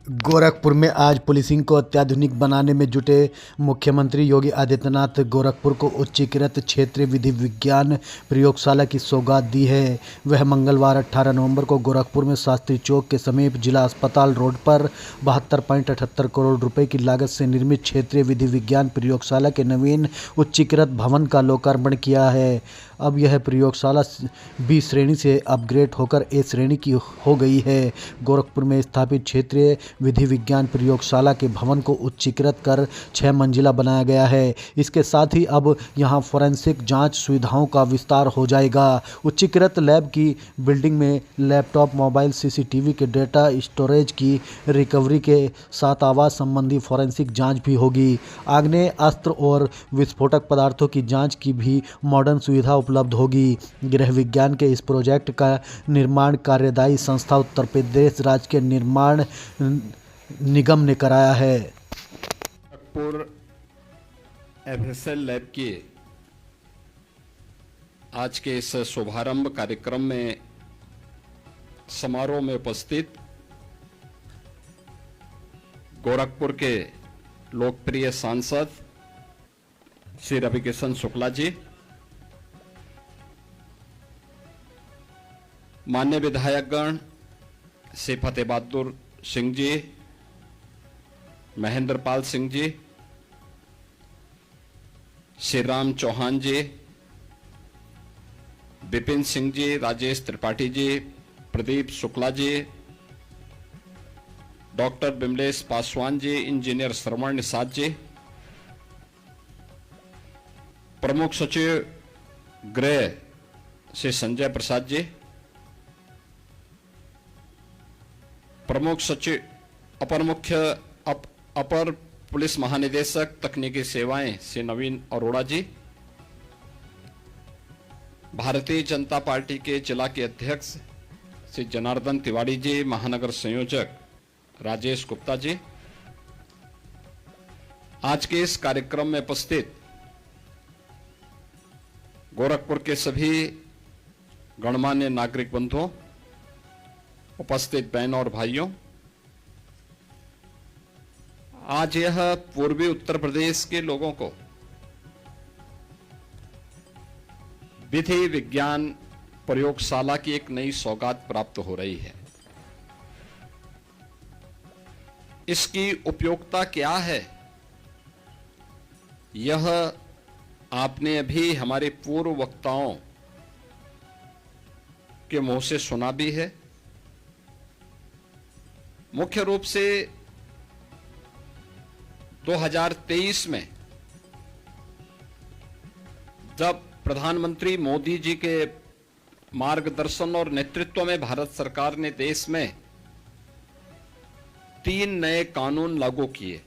गोरखपुर में आज पुलिसिंग को अत्याधुनिक बनाने में जुटे मुख्यमंत्री योगी आदित्यनाथ गोरखपुर को उच्चीकृत क्षेत्रीय विधि विज्ञान प्रयोगशाला की सौगात दी है। वह मंगलवार 18 नवंबर को गोरखपुर में शास्त्री चौक के समीप जिला अस्पताल रोड पर 72.78 करोड़ रुपए की लागत से निर्मित क्षेत्रीय विधि विज्ञान प्रयोगशाला के नवीन उच्चीकृत भवन का लोकार्पण किया है। अब यह प्रयोगशाला बी श्रेणी से अपग्रेड होकर ए श्रेणी की हो गई है। गोरखपुर में स्थापित क्षेत्रीय विधि विज्ञान प्रयोगशाला के भवन को उच्चीकृत कर 6 मंजिला बनाया गया है। इसके साथ ही अब यहां फोरेंसिक जांच सुविधाओं का विस्तार हो जाएगा। उच्चीकृत लैब की बिल्डिंग में लैपटॉप, मोबाइल, सीसीटीवी के डेटा स्टोरेज की रिकवरी के साथ आवाज़ संबंधी फोरेंसिक जांच भी होगी। आग्नेय अस्त्र और विस्फोटक पदार्थों की जांच की भी मॉडर्न सुविधा उपलब्ध होगी। गृह विज्ञान के इस प्रोजेक्ट का निर्माण कार्यदायी संस्था उत्तर प्रदेश राज्य के निर्माण निगम ने कराया है। गोरखपुर एफएसएल लैब के आज के इस शुभारंभ कार्यक्रम में समारोह में उपस्थित गोरखपुर के लोकप्रिय सांसद श्री रविकिशन शुक्ला जी, मान्य विधायकगण श्री फतेह बहादुर सिंह जी, महेंद्र पाल सिंह जी, श्री राम चौहान जी, विपिन सिंह जी, राजेश त्रिपाठी जी, प्रदीप शुक्ला जी, डॉक्टर बिमलेश पासवान जी, इंजीनियर श्रवण निषाद जी, प्रमुख सचिव गृह श्री संजय प्रसाद जी, प्रमुख सचिव अपर पुलिस महानिदेशक तकनीकी सेवाएं श्री नवीन अरोड़ा जी, भारतीय जनता पार्टी के जिला के अध्यक्ष श्री जनार्दन तिवारी जी, महानगर संयोजक राजेश गुप्ता जी, आज के इस कार्यक्रम में उपस्थित गोरखपुर के सभी गणमान्य नागरिक बंधुओं, उपस्थित बहनों और भाइयों, आज यह पूर्वी उत्तर प्रदेश के लोगों को विधि विज्ञान प्रयोगशाला की एक नई सौगात प्राप्त हो रही है। इसकी उपयोगिता क्या है, यह आपने अभी हमारे पूर्व वक्ताओं के मुंह से सुना भी है। मुख्य रूप से 2023 में जब प्रधानमंत्री मोदी जी के मार्गदर्शन और नेतृत्व में भारत सरकार ने देश में 3 नए कानून लागू किए,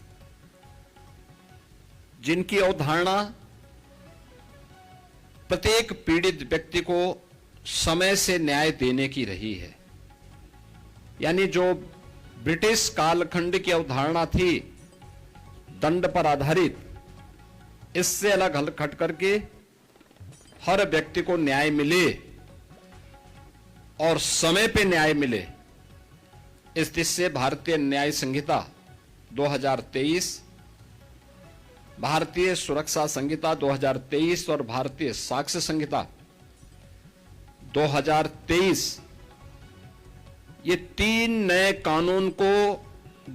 जिनकी अवधारणा प्रत्येक पीड़ित व्यक्ति को समय से न्याय देने की रही है। यानी जो ब्रिटिश कालखंड की अवधारणा थी दंड पर आधारित, इससे अलग हट करके हर व्यक्ति को न्याय मिले और समय पे न्याय मिले, इस दृष्टि से भारतीय न्याय संहिता 2023, भारतीय सुरक्षा संहिता 2023 और भारतीय साक्ष्य संहिता 2023, ये 3 नए कानून को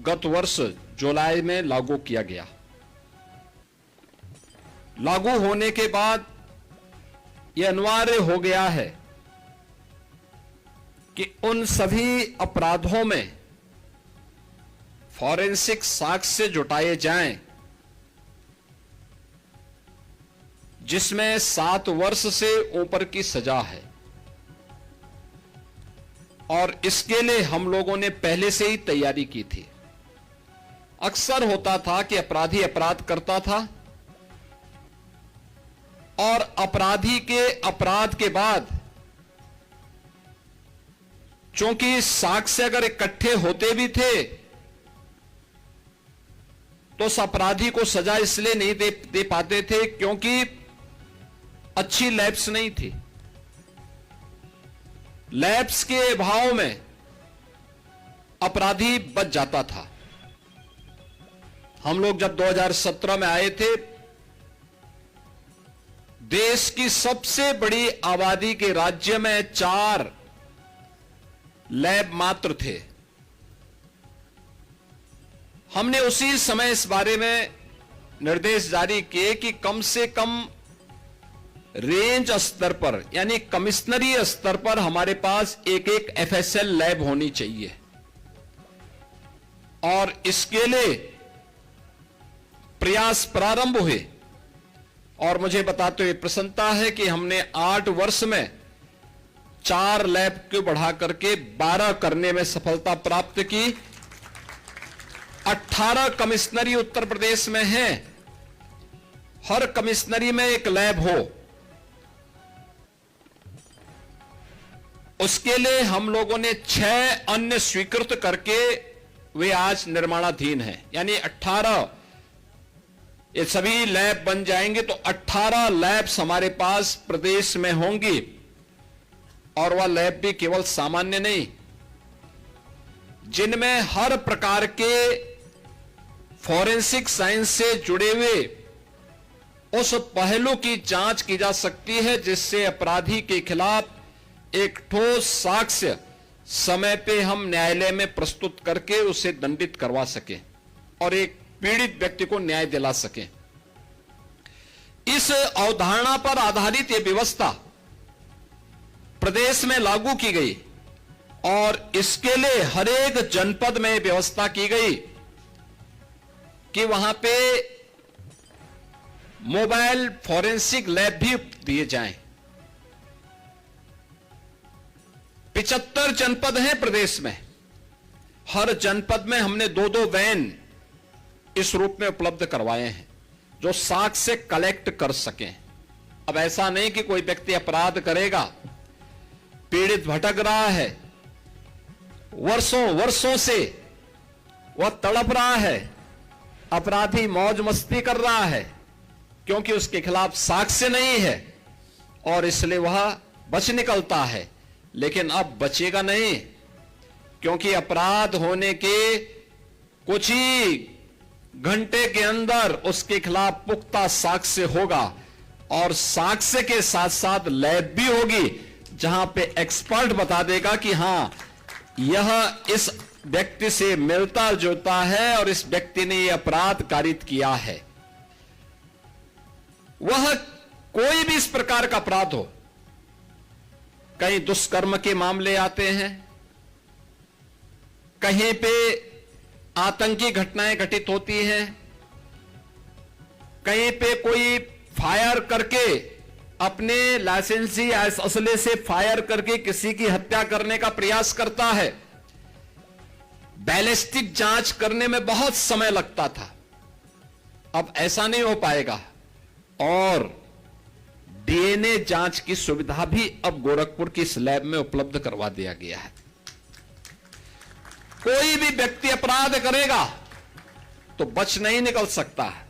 गत वर्ष जुलाई में लागू किया गया। लागू होने के बाद यह अनिवार्य हो गया है कि उन सभी अपराधों में फॉरेंसिक साक्ष्य जुटाए जाएं जिसमें 7 वर्ष से ऊपर की सजा है। और इसके लिए हम लोगों ने पहले से ही तैयारी की थी। अक्सर होता था कि अपराधी अपराध करता था और अपराधी के अपराध के बाद चूंकि साक्ष्य अगर इकट्ठे होते भी थे तो उस अपराधी को सजा इसलिए नहीं दे पाते थे क्योंकि अच्छी लैब्स नहीं थी। लैब्स के अभाव में अपराधी बच जाता था। हम लोग जब 2017 में आए थे, देश की सबसे बड़ी आबादी के राज्य में 4 लैब मात्र थे। हमने उसी समय इस बारे में निर्देश जारी किए कि कम से कम रेंज स्तर पर, यानी कमिश्नरी स्तर पर हमारे पास एक एफएसएल लैब होनी चाहिए। और इसके लिए प्रयास प्रारंभ हुए और मुझे बताते हुए प्रसन्नता है कि हमने 8 वर्ष में 4 लैब को बढ़ा करके 12 करने में सफलता प्राप्त की। 18 कमिश्नरी उत्तर प्रदेश में हैं, हर कमिश्नरी में एक लैब हो। उसके लिए हम लोगों ने 6 अन्य स्वीकृत करके वे आज निर्माणाधीन हैं। यानी 18 ये सभी लैब बन जाएंगे तो 18 लैब्स हमारे पास प्रदेश में होंगी। और वह लैब भी केवल सामान्य नहीं, जिनमें हर प्रकार के फॉरेंसिक साइंस से जुड़े हुए उस पहलू की जांच की जा सकती है जिससे अपराधी के खिलाफ एक ठोस साक्ष्य समय पे हम न्यायालय में प्रस्तुत करके उसे दंडित करवा सकें और एक पीड़ित व्यक्ति को न्याय दिला सकें। इस अवधारणा पर आधारित यह व्यवस्था प्रदेश में लागू की गई और इसके लिए हर एक जनपद में व्यवस्था की गई कि वहां पे मोबाइल फॉरेंसिक लैब भी दिए जाएं। 75 जनपद हैं प्रदेश में, हर जनपद में हमने 2-2 वैन इस रूप में उपलब्ध करवाए हैं जो साक्ष्य कलेक्ट कर सकें। अब ऐसा नहीं कि कोई व्यक्ति अपराध करेगा, पीड़ित भटक रहा है, वर्षों से वह तड़प रहा है, अपराधी मौज मस्ती कर रहा है क्योंकि उसके खिलाफ साक्ष्य नहीं है और इसलिए वह बच निकलता है। लेकिन अब बचेगा नहीं, क्योंकि अपराध होने के कुछ ही घंटे के अंदर उसके खिलाफ पुख्ता साक्ष्य होगा और साक्ष्य के साथ साथ लैब भी होगी जहां पे एक्सपर्ट बता देगा कि हां यह इस व्यक्ति से मिलता जुलता है और इस व्यक्ति ने यह अपराध कारित किया है। वह कोई भी इस प्रकार का अपराध हो, कहीं दुष्कर्म के मामले आते हैं, कहीं पे आतंकी घटनाएं घटित होती हैं, कहीं पे कोई फायर करके अपने लाइसेंसी असले से फायर करके किसी की हत्या करने का प्रयास करता है। बैलिस्टिक जांच करने में बहुत समय लगता था, अब ऐसा नहीं हो पाएगा और डीएनए जांच की सुविधा भी अब गोरखपुर की इस लैब में उपलब्ध करवा दिया गया है। कोई भी व्यक्ति अपराध करेगा तो बच नहीं निकल सकता है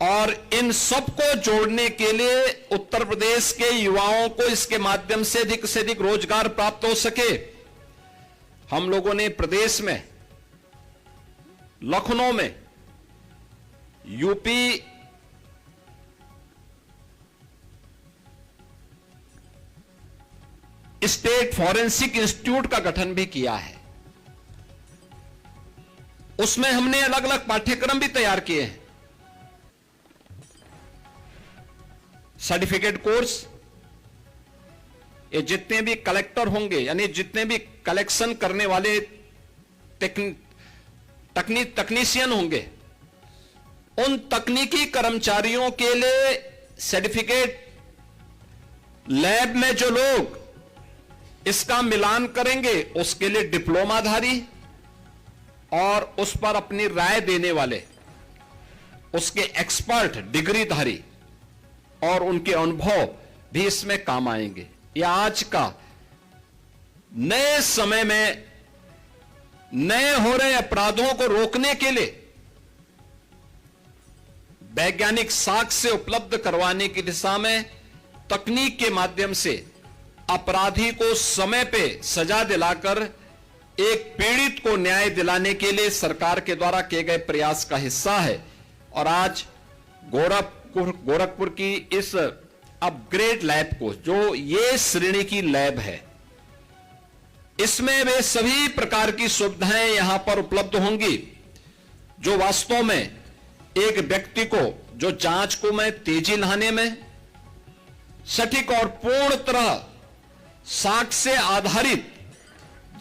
और इन सबको जोड़ने के लिए उत्तर प्रदेश के युवाओं को इसके माध्यम से अधिक रोजगार प्राप्त हो सके, हम लोगों ने प्रदेश में लखनऊ में यूपी स्टेट फॉरेंसिक इंस्टीट्यूट का गठन भी किया है। उसमें हमने अलग अलग पाठ्यक्रम भी तैयार किए हैं। सर्टिफिकेट कोर्स, ये जितने भी कलेक्टर होंगे यानी जितने भी कलेक्शन करने वाले तकनीशियन होंगे, उन तकनीकी कर्मचारियों के लिए सर्टिफिकेट, लैब में जो लोग इसका मिलान करेंगे उसके लिए डिप्लोमाधारी और उस पर अपनी राय देने वाले उसके एक्सपर्ट डिग्रीधारी और उनके अनुभव भी इसमें काम आएंगे। यह आज का नए समय में नए हो रहे अपराधों को रोकने के लिए वैज्ञानिक साक्ष्य उपलब्ध करवाने की दिशा में तकनीक के माध्यम से अपराधी को समय पे सजा दिलाकर एक पीड़ित को न्याय दिलाने के लिए सरकार के द्वारा किए गए प्रयास का हिस्सा है। और आज गोरखपुर की इस अपग्रेड लैब को, जो ये श्रेणी की लैब है, इसमें वे सभी प्रकार की सुविधाएं यहां पर उपलब्ध होंगी जो वास्तव में एक व्यक्ति को, जो जांच को में तेजी लाने में, सटीक और पूर्ण तरह साक्ष्य से आधारित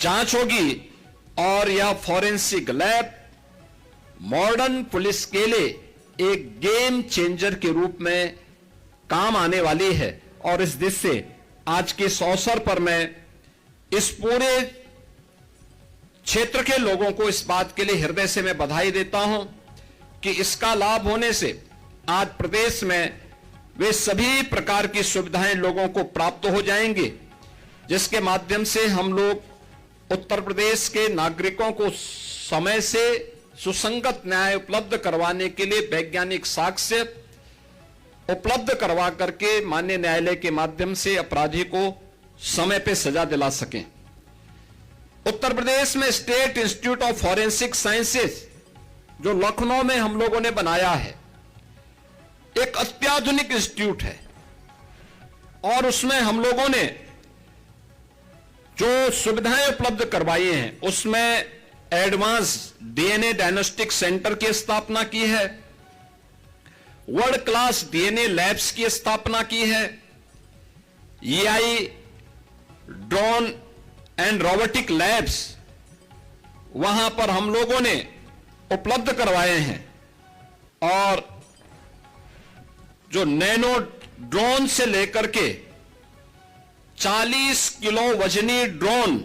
जांच होगी। और यह फॉरेंसिक लैब मॉडर्न पुलिस के लिए एक गेम चेंजर के रूप में काम आने वाली है। और इस दृष्टि से आज के इस अवसर पर मैं इस पूरे क्षेत्र के लोगों को इस बात के लिए हृदय से मैं बधाई देता हूं कि इसका लाभ होने से आज प्रदेश में वे सभी प्रकार की सुविधाएं लोगों को प्राप्त हो जाएंगी, जिसके माध्यम से हम लोग उत्तर प्रदेश के नागरिकों को समय से सुसंगत न्याय उपलब्ध करवाने के लिए वैज्ञानिक साक्ष्य उपलब्ध करवा करके माननीय न्यायालय के माध्यम से अपराधी को समय पे सजा दिला सकें। उत्तर प्रदेश में state institute of forensic sciences जो लखनऊ में हम लोगों ने बनाया है, एक अत्याधुनिक इंस्टीट्यूट है। और उसमें हम लोगों ने जो सुविधाएं उपलब्ध करवाई हैं, उसमें एडवांस डीएनए डायग्नोस्टिक सेंटर की स्थापना की है, वर्ल्ड क्लास डीएनए लैब्स की स्थापना की है, EI drone and robotic labs वहां पर हम लोगों ने उपलब्ध करवाए हैं। और जो नैनो ड्रोन से लेकर के 40 किलो वजनी ड्रोन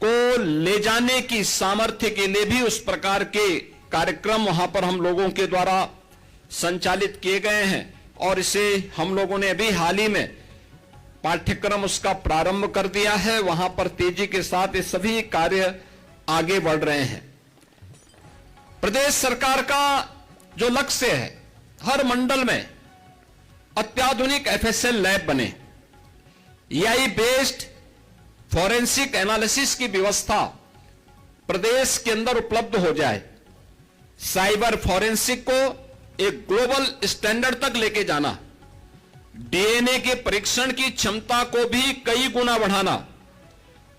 को ले जाने की सामर्थ्य के लिए भी उस प्रकार के कार्यक्रम वहां पर हम लोगों के द्वारा संचालित किए गए हैं। और इसे हम लोगों ने अभी हाल ही में पाठ्यक्रम उसका प्रारंभ कर दिया है। वहां पर तेजी के साथ ये सभी कार्य आगे बढ़ रहे हैं। प्रदेश सरकार का जो लक्ष्य है, हर मंडल में अत्याधुनिक एफएसएल लैब बने, एआई बेस्ड फॉरेंसिक एनालिसिस की व्यवस्था प्रदेश के अंदर उपलब्ध हो जाए, साइबर फॉरेंसिक को एक ग्लोबल स्टैंडर्ड तक लेके जाना, डीएनए के परीक्षण की क्षमता को भी कई गुना बढ़ाना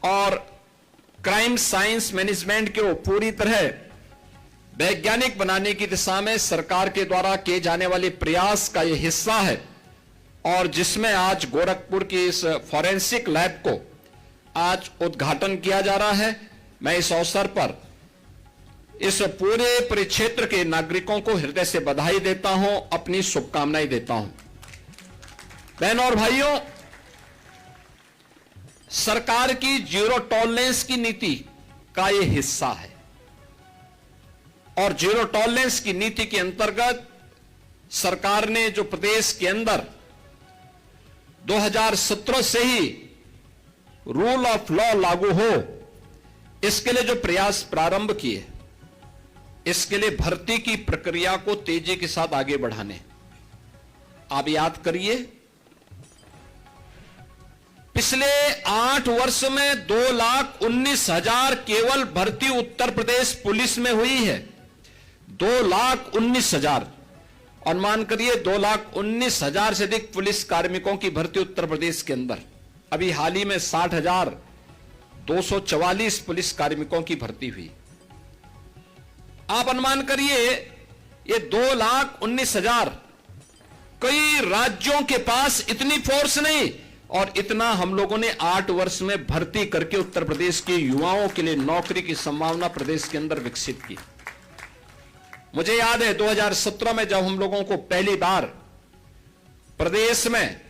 और क्राइम साइंस मैनेजमेंट को पूरी तरह वैज्ञानिक बनाने की दिशा में सरकार के द्वारा किए जाने वाले प्रयास का यह हिस्सा है। और जिसमें आज गोरखपुर की इस फॉरेंसिक लैब को आज उद्घाटन किया जा रहा है। मैं इस अवसर पर इस पूरे परिक्षेत्र के नागरिकों को हृदय से बधाई देता हूं, अपनी शुभकामनाएं देता हूं। बहनों और भाइयों, सरकार की जीरो टॉलरेंस की नीति का यह हिस्सा है। और जीरो टॉलरेंस की नीति के अंतर्गत सरकार ने जो प्रदेश के अंदर 2017 से ही रूल ऑफ लॉ लागू हो, इसके लिए जो प्रयास प्रारंभ किए, इसके लिए भर्ती की प्रक्रिया को तेजी के साथ आगे बढ़ाने। आप याद करिए, पिछले 8 वर्ष में 2,19,000 केवल भर्ती उत्तर प्रदेश पुलिस में हुई है। 2,19,000। अनुमान करिए 2,19,000 से अधिक पुलिस कार्मिकों की भर्ती उत्तर प्रदेश के अंदर। अभी हाल ही में 60,244 पुलिस कार्मिकों की भर्ती हुई। आप अनुमान करिए, ये 2,19,000, कई राज्यों के पास इतनी फोर्स नहीं, और इतना हम लोगों ने 8 वर्ष में भर्ती करके उत्तर प्रदेश के युवाओं के लिए नौकरी की संभावना प्रदेश के अंदर विकसित की। मुझे याद है 2017 में जब हम लोगों को पहली बार प्रदेश में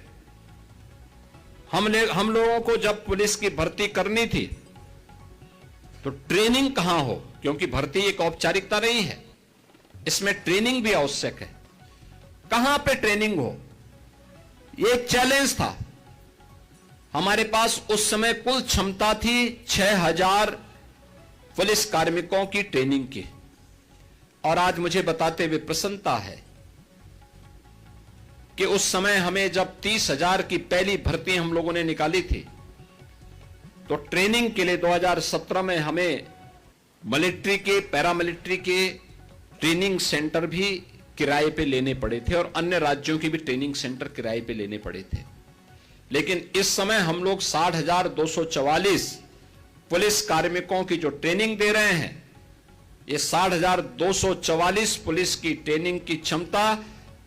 हम लोगों को जब पुलिस की भर्ती करनी थी, तो ट्रेनिंग कहां हो, क्योंकि भर्ती एक औपचारिकता नहीं है, इसमें ट्रेनिंग भी आवश्यक है। कहां पे ट्रेनिंग हो, यह एक चैलेंज था। हमारे पास उस समय कुल क्षमता थी 6,000 पुलिस कार्मिकों की ट्रेनिंग की। और आज मुझे बताते हुए प्रसन्नता है कि उस समय हमें जब 30,000 की पहली भर्ती हम लोगों ने निकाली थी, तो ट्रेनिंग के लिए 2017 में हमें मिलिट्री के, पैरामिलिट्री के ट्रेनिंग सेंटर भी किराए पे लेने पड़े थे और अन्य राज्यों के भी ट्रेनिंग सेंटर किराए पे लेने पड़े थे। लेकिन इस समय हम लोग 60,244 पुलिस कार्मिकों की जो ट्रेनिंग दे रहे हैं, ये 60,244 पुलिस की ट्रेनिंग की क्षमता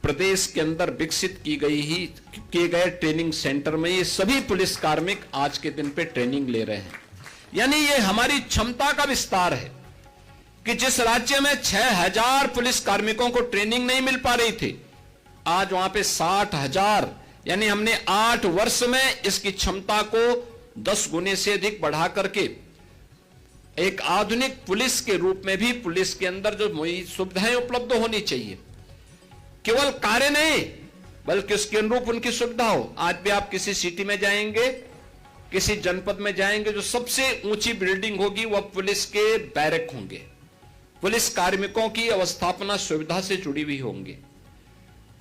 प्रदेश के अंदर विकसित किए गए ट्रेनिंग सेंटर में ये सभी पुलिस कार्मिक आज के दिन पे ट्रेनिंग ले रहे हैं। यानी ये हमारी क्षमता का विस्तार है कि जिस राज्य में 6,000 पुलिस कार्मिकों को ट्रेनिंग नहीं मिल पा रही थी, आज वहां पे 60,000, यानी हमने 8 वर्ष में इसकी क्षमता को 10 गुने से अधिक बढ़ा करके एक आधुनिक पुलिस के रूप में भी पुलिस के अंदर जो सुविधाएं उपलब्ध होनी चाहिए, केवल कार्य नहीं बल्कि उसके अनुरूप उनकी सुविधा हो। आज भी आप किसी सिटी में जाएंगे, किसी जनपद में जाएंगे, जो सबसे ऊंची बिल्डिंग होगी वह पुलिस के बैरक होंगे, पुलिस कार्मिकों की अवस्थापना सुविधा से जुड़ी हुई होंगी।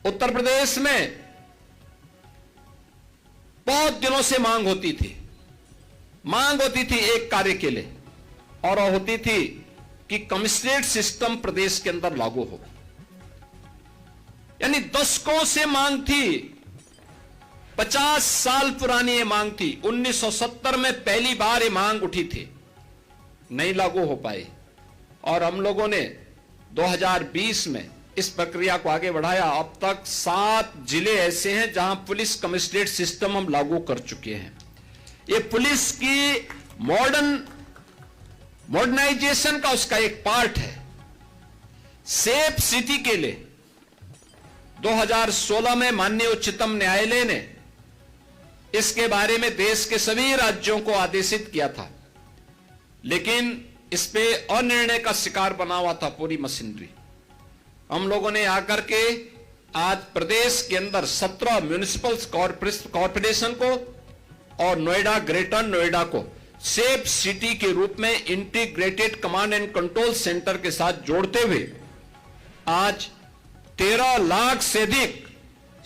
उत्तर प्रदेश में बहुत दिनों से मांग होती थी एक कार्य के लिए, और होती थी कि कमिश्नरेट सिस्टम प्रदेश के अंदर लागू हो। यानी दशकों से मांग थी, 50 साल पुरानी ये मांग थी। 1970 में पहली बार ये मांग उठी थी, नहीं लागू हो पाई, और हम लोगों ने 2020 में इस प्रक्रिया को आगे बढ़ाया। अब तक 7 जिले ऐसे हैं जहां पुलिस कमिश्नरेट सिस्टम हम लागू कर चुके हैं। ये पुलिस की मॉडर्नाइजेशन का उसका एक पार्ट है। सेफ सिटी के लिए 2016 में माननीय उच्चतम न्यायालय ने इसके बारे में देश के सभी राज्यों को आदेशित किया था, लेकिन इस पे अनिर्णय का शिकार बना हुआ था पूरी मशीनरी। हम लोगों ने आकर के आज प्रदेश के अंदर 17 म्युनिसिपल कॉर्पोरेशन को और नोएडा, ग्रेटर नोएडा को सेफ सिटी के रूप में integrated command and control centre के साथ जोड़ते हुए आज 13 लाख से अधिक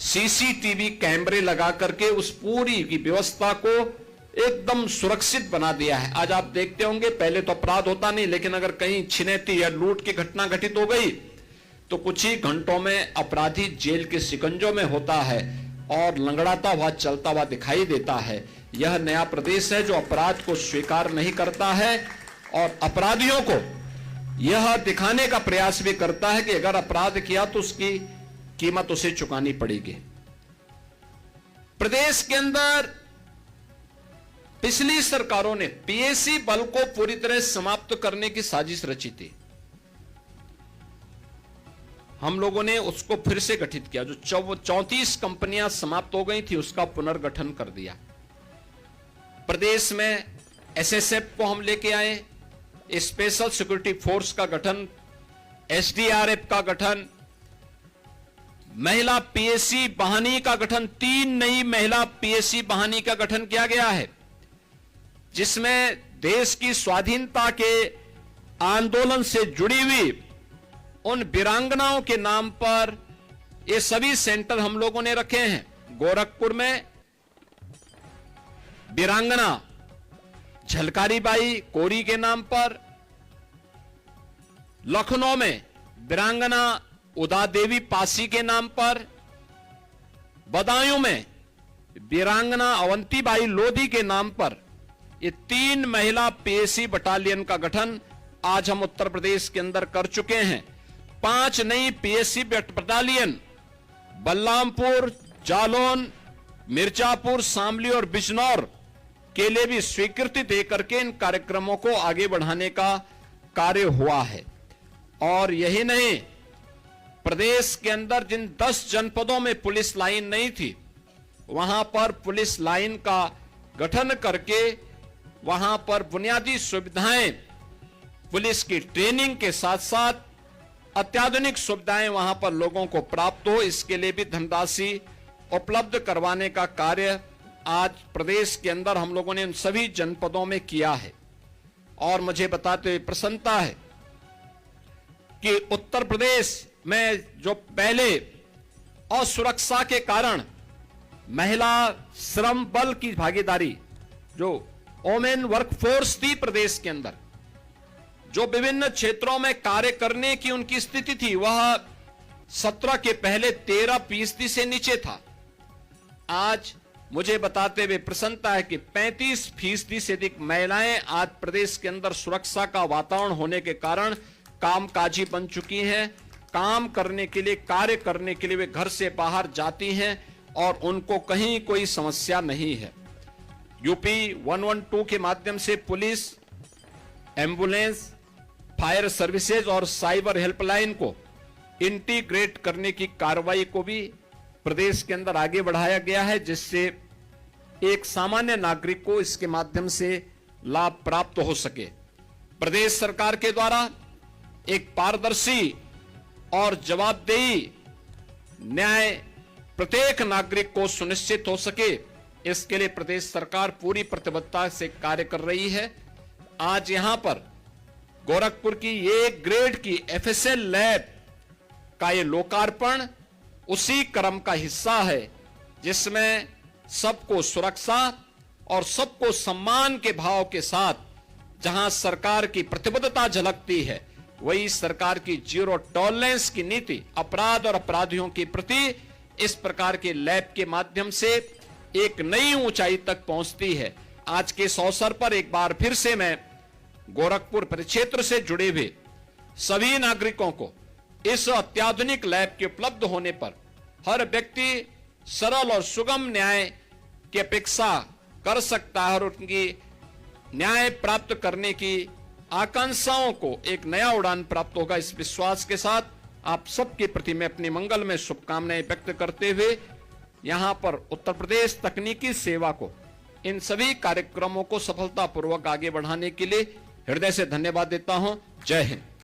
सीसीटीवी कैमरे लगा करके उस पूरी की व्यवस्था को एकदम सुरक्षित बना दिया है। आज आप देखते होंगे, पहले तो अपराध होता नहीं, लेकिन अगर कहीं छिनैती या लूट की घटना घटित हो गई तो कुछ ही घंटों में अपराधी जेल के शिकंजों में होता है और लंगड़ाता हुआ चलता हुआ दिखाई देता है। यह नया प्रदेश है जो अपराध को स्वीकार नहीं करता है और अपराधियों को यह दिखाने का प्रयास भी करता है कि अगर अपराध किया तो उसकी कीमत उसे चुकानी पड़ेगी। प्रदेश के अंदर पिछली सरकारों ने पीएसी बल को पूरी तरह समाप्त करने की साजिश रची थी। हम लोगों ने उसको फिर से गठित किया। जो 34 कंपनियां समाप्त हो गई थी उसका पुनर्गठन कर दिया। प्रदेश में एसएसएफ को हम लेके आए, स्पेशल सिक्योरिटी फोर्स का गठन, एसडीआरएफ का गठन, महिला पीएसी बहानी का गठन, 3 नई महिला पीएसी बहानी का गठन किया गया है, जिसमें देश की स्वाधीनता के आंदोलन से जुड़ी हुई उन वीरांगनाओं के नाम पर ये सभी सेंटर हम लोगों ने रखे हैं। गोरखपुर में वीरांगना झलकारी बाई कोरी के नाम पर, लखनऊ में वीरांगना उदा देवी पासी के नाम पर, बदायूं में वीरांगना अवंती बाई लोधी के नाम पर ये 3 महिला पीएसी बटालियन का गठन आज हम उत्तर प्रदेश के अंदर कर चुके हैं। 5 नई पीएसी बटालियन बलरामपुर, जालौन, मिर्जापुर, शामली और बिजनौर के लिए भी स्वीकृति देकर के इन कार्यक्रमों को आगे बढ़ाने का कार्य हुआ है। और यही नहीं, प्रदेश के अंदर जिन 10 जनपदों में पुलिस लाइन नहीं थी वहां पर पुलिस लाइन का गठन करके वहां पर बुनियादी सुविधाएं, पुलिस की ट्रेनिंग के साथ साथ अत्याधुनिक सुविधाएं वहां पर लोगों को प्राप्त हो, इसके लिए भी धनराशि उपलब्ध करवाने का कार्य आज प्रदेश के अंदर हम लोगों ने इन सभी जनपदों में किया है। और मुझे बताते हुए प्रसन्नता है कि उत्तर प्रदेश में जो पहले असुरक्षा के कारण महिला श्रम बल की भागीदारी जो वोमेन वर्कफोर्स थी प्रदेश के अंदर, जो विभिन्न क्षेत्रों में कार्य करने की उनकी स्थिति थी, वह 17 के पहले 13% से नीचे था। आज मुझे बताते हुए प्रसन्नता है कि 35% से अधिक महिलाएं आज प्रदेश के अंदर सुरक्षा का वातावरण होने के कारण कामकाजी बन चुकी हैं। काम करने के लिए, कार्य करने के लिए वे घर से बाहर जाती हैं और उनको कहीं कोई समस्या नहीं है। यूपी 112 के माध्यम से पुलिस, एम्बुलेंस, फायर सर्विसेज और साइबर हेल्पलाइन को इंटीग्रेट करने की कार्रवाई को भी प्रदेश के अंदर आगे बढ़ाया गया है, जिससे एक सामान्य नागरिक को इसके माध्यम से लाभ प्राप्त हो सके। प्रदेश सरकार के द्वारा एक पारदर्शी और जवाबदेही न्याय प्रत्येक नागरिक को सुनिश्चित हो सके, इसके लिए प्रदेश सरकार पूरी प्रतिबद्धता से कार्य कर रही है। आज यहां पर गोरखपुर की ये ग्रेड की एफएसएल लैब का ये लोकार्पण उसी क्रम का हिस्सा है, जिसमें सबको सुरक्षा और सबको सम्मान के भाव के साथ जहां सरकार की प्रतिबद्धता झलकती है, वही सरकार की जीरो टॉलरेंस की नीति अपराध और अपराधियों के प्रति इस प्रकार के लैब के माध्यम से एक नई ऊंचाई तक पहुंचती है। आज के इस अवसर पर एक बार फिर से मैं गोरखपुर परिक्षेत्र से जुड़े हुए सभी नागरिकों को इस अत्याधुनिक लैब के उपलब्ध होने पर हर व्यक्ति सरल और सुगम न्याय की अपेक्षा कर सकता है और उनकी न्याय प्राप्त करने की आकांक्षाओं को एक नया उड़ान प्राप्त होगा। इस विश्वास के साथ आप सबके प्रति मैं अपनी मंगल में शुभकामनाएं व्यक्त करते हुए यहां पर उत्तर प्रदेश तकनीकी सेवा को इन सभी कार्यक्रमों को सफलतापूर्वक आगे बढ़ाने के लिए हृदय से धन्यवाद देता हूं। जय हिंद।